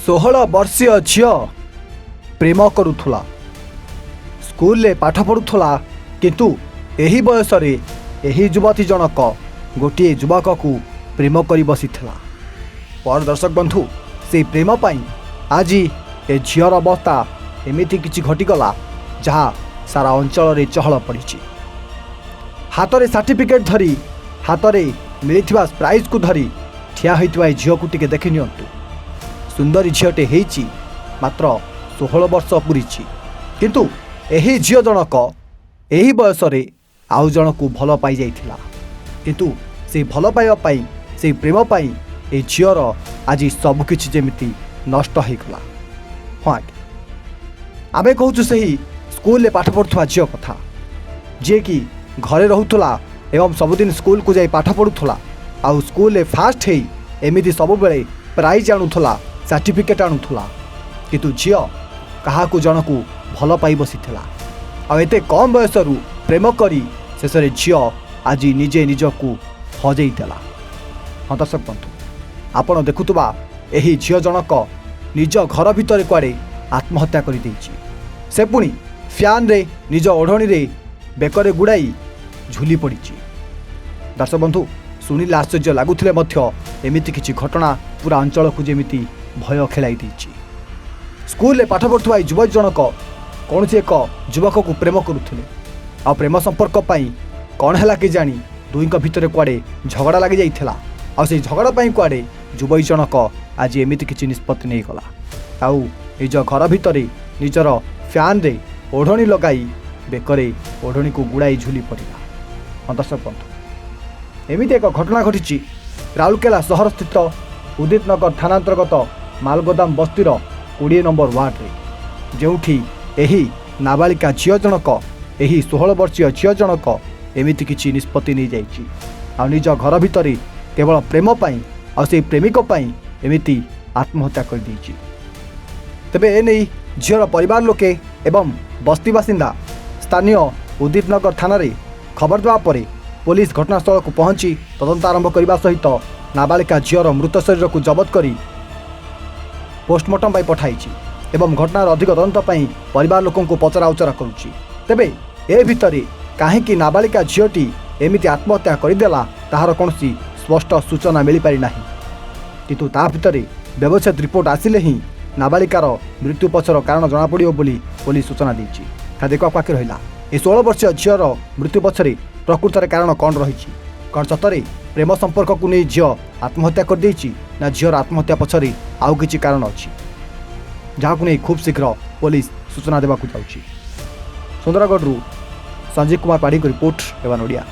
16 वर्षीय झील प्रेम करुला स्कूल पाठ पढ़ुला किंतु एही बयस युवती जनक गोटे युवक को प्रेम कर बसी पर दर्शक बंधु से प्रेम पाई आज ए झीर अवस्था एमती किसी घटीगला जहाँ सारा अंचल चहल पड़ी हाथ में सर्टिफिकेट धरी हाथ में मिलता प्राइज को धरी ठिया होता झील को टिके देखि नियंतु सुंदरी झीटे होती मात्र 16 वर्ष पूरी किंतु एही झील जनक एही बयस आउ जन को भल पाई जाइथिला किंतु से भल पाइबा से प्रेम पाई ए झीर आज सबकिछि जेमिति नष्ट हो गला। हाँ आमे कहूँ से स्कूल पाठ पढ़ुवा झील कथा जी कि घरे रोला एवं सबुदिन स्कूल को जाई पाठ पढ़ुला आउ स्कूल फास्ट है एमती सब बेले प्राइज आणुला सर्टिफिकेट आणुला किंतु झील क्या जन को भल पाई बसी आते कम बयस प्रेम करी शेष झील आज निजे निज को हजईला। हाँ दर्शक बंधु आपण देखुवा यही झील जनक निज घर भितर कुआड़े आत्महत्या कर से पुणी फैन रे निज ओढ़णी रे बेकरे गुड़ाई झुली पड़ी। दर्शक बंधु शुणिले आश्चर्य लगुले एमती किसी घटना पूरा अंचल को जमीती भय खेलाई स्कूल पाठ पढ़ुवा युवक जनक कौन एक युवक को प्रेम करुले आ प्रेम संपर्क पाई कौन है कि जानी दुई भितर कुआड़े झगड़ा लगी जाइथिला आ से झगड़ा पाई कुआड़े युवक जनक आज एमती किसी निष्पत्ति नहीं गला आउ निज घर भितर निजर फैन रे ओढ़णी लगाई बेकरे ओढ़णी को गुड़ाई झुली पड़ा। हाँ दर्शक बंधु एमती एक घटना घटी राउरकेला सहर स्थित उदित नगर थाना अंतर्गत मालगोदाम बस्तीर 20 नंबर वार्ड रे जोठी एही नाबालिका झील जनक एही 16 वर्षीय झील जनक एमती किसी निष्पत्ति नहीं जाइए आ निज घर भितर केवल प्रेम पाई आ से प्रेमिक पाई एमती आत्महत्या कर दी। तेबे एने झील परिवार लोके एवं बस्ती बासिंदा स्थानीय उदित नगर थाना रे खबर देवा परे पुलिस घटनास्थल को पहुंची तदंत आरंभ करने सहित नाबालिका झील मृत शरीर को जबत करी पोस्टमार्टम पाई पठाई एवं घटनार अधिक तदंत पाई परिवार लोकों को पचरा उचरा करुच्ची। तेबे ए भितरे काहेकि नाबालिका झीलटी एमिति आत्महत्या करदेला ताहार कौनसी स्पष्ट सूचना मिल पारि नाही किंतु ता भितरे व्यवच्छेद रिपोर्ट आसिले ही नाबालिकार मृत्यु पछर कारण जना पड़ियो बोली पुलिस सूचना देछि। था देखा पाखे रहिला ए 16 वर्षीय झील मृत्यु पछरे प्रकृत कारण कौन रही कौन सतरे प्रेम संपर्क को नहीं झील आत्महत्या कर देछि ना झील आत्महत्या पछरे आउ किछि कारण अछि जहाँ को नहीं खूब शीघ्र पुलिस सूचना देवा जाऊँगी। सुंदरगढ़ संजीव कुमार पाढ़ी को रिपोर्ट एवं ओडिया।